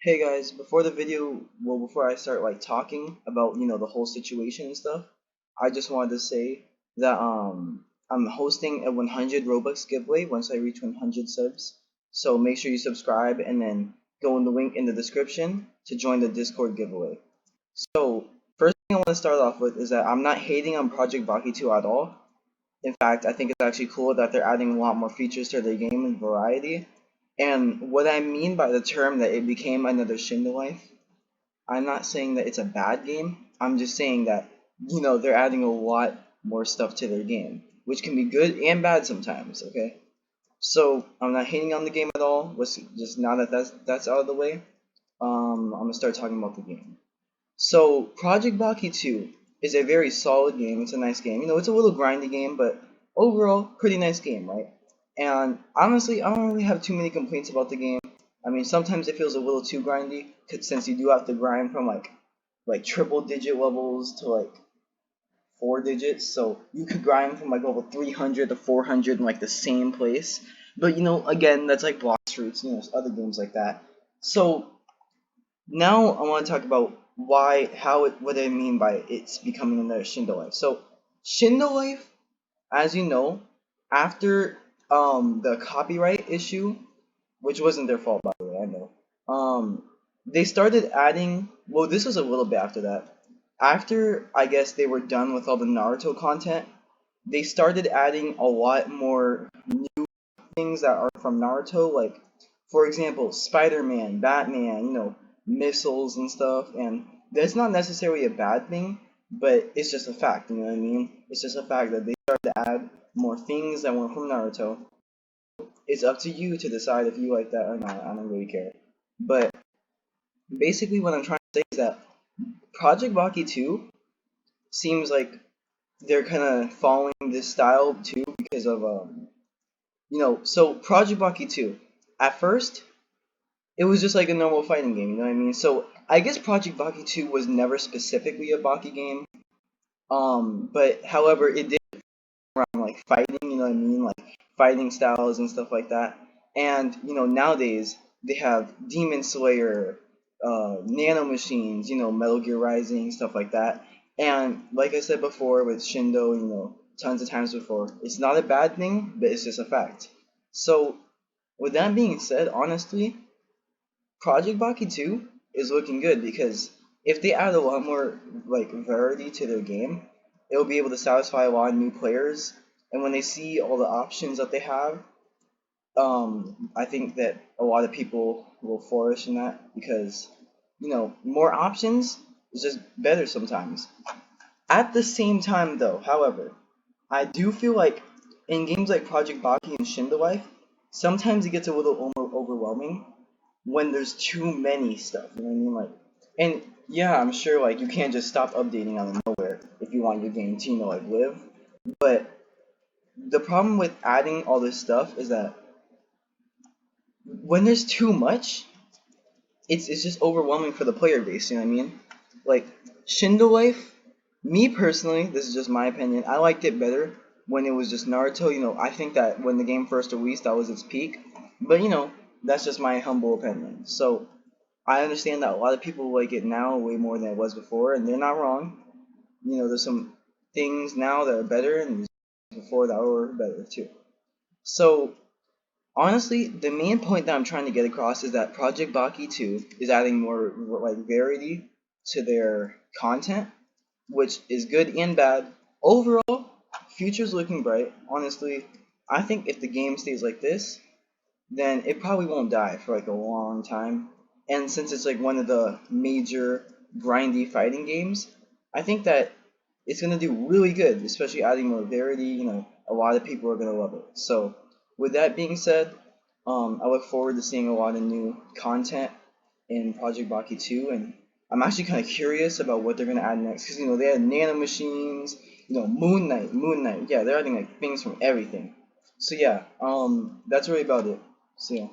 Hey guys, before the video, before I start talking about, the whole situation and stuff, I just wanted to say that I'm hosting a 100 Robux giveaway once I reach 100 subs. So make sure you subscribe and then go in the link in the description to join the Discord giveaway. So first thing I want to start off with is that I'm not hating on Project Baki 2 at all. In fact, I think it's actually cool that they're adding a lot more features to their game and variety. And what I mean by the term that it became another Shindo life, I'm not saying that it's a bad game. I'm just saying that, they're adding a lot more stuff to their game, which can be good and bad sometimes, okay? So I'm not hating on the game at all. Let's just now that that's out of the way, I'm gonna start talking about the game. So Project Baki 2 is a very solid game. It's a nice game. It's a little grindy game, but overall, pretty nice game, right? And honestly, I don't really have too many complaints about the game. I mean, sometimes it feels a little too grindy, since you do have to grind from like triple digit levels to like 4 digits. So you could grind from like level 300 to 400 in like the same place. But again, that's like block fruits. Other games like that. So now I want to talk about what I mean by it's becoming another Shindo life. So Shindo life, as you know, after the copyright issue, which wasn't their fault by the way, I know. They started adding. Well, this was a little bit after that. After I guess they were done with all the Naruto content, they started adding a lot more new things that are from Naruto, like for example, Spider-Man, Batman, missiles and stuff, and that's not necessarily a bad thing, but it's just a fact, you know what I mean? It's just a fact that they started to add more things that were from Naruto. It's up to you to decide if you like that or not. I don't really care. But basically what I'm trying to say is that Project Baki 2 seems like they're kind of following this style too because of so Project Baki 2, at first it was just like a normal fighting game, you know what I mean? So I guess Project Baki 2 was never specifically a Baki game. But however it did around like fighting, you know what I mean? Like fighting styles and stuff like that. And nowadays they have Demon Slayer, Nano Machines, Metal Gear Rising, stuff like that. And like I said before with Shindo, tons of times before, it's not a bad thing, but it's just a fact. So with that being said, honestly, Project Baki 2 is looking good because if they add a lot more like variety to their game, it'll be able to satisfy a lot of new players. And when they see all the options that they have, I think that a lot of people will flourish in that because more options is just better sometimes. At the same time, though, however, I do feel like in games like Project Baki and Shindo Life, sometimes it gets a little overwhelming when there's too many stuff. You know what I mean? Like, and yeah, I'm sure like you can't just stop updating out of nowhere if you want your game to like live. But the problem with adding all this stuff is that when there's too much, it's just overwhelming for the player base. You know what I mean? Like Shindo Life, me personally, this is just my opinion. I liked it better when it was just Naruto. I think that when the game first released, that was its peak. But that's just my humble opinion. So I understand that a lot of people like it now way more than it was before, and they're not wrong. There's some things now that are better, and there's before that were better too. So honestly, the main point that I'm trying to get across is that Project Baki 2 is adding more like variety to their content, which is good and bad. Overall, future's looking bright. Honestly, I think if the game stays like this, then it probably won't die for like a long time. And since it's like one of the major grindy fighting games, I think that it's gonna do really good, especially adding more variety. A lot of people are gonna love it. So, with that being said, I look forward to seeing a lot of new content in Project Baki 2, and I'm actually kind of curious about what they're gonna add next, because they had nano machines, Moon Knight, yeah, they're adding like things from everything. So yeah, that's really about it. So yeah.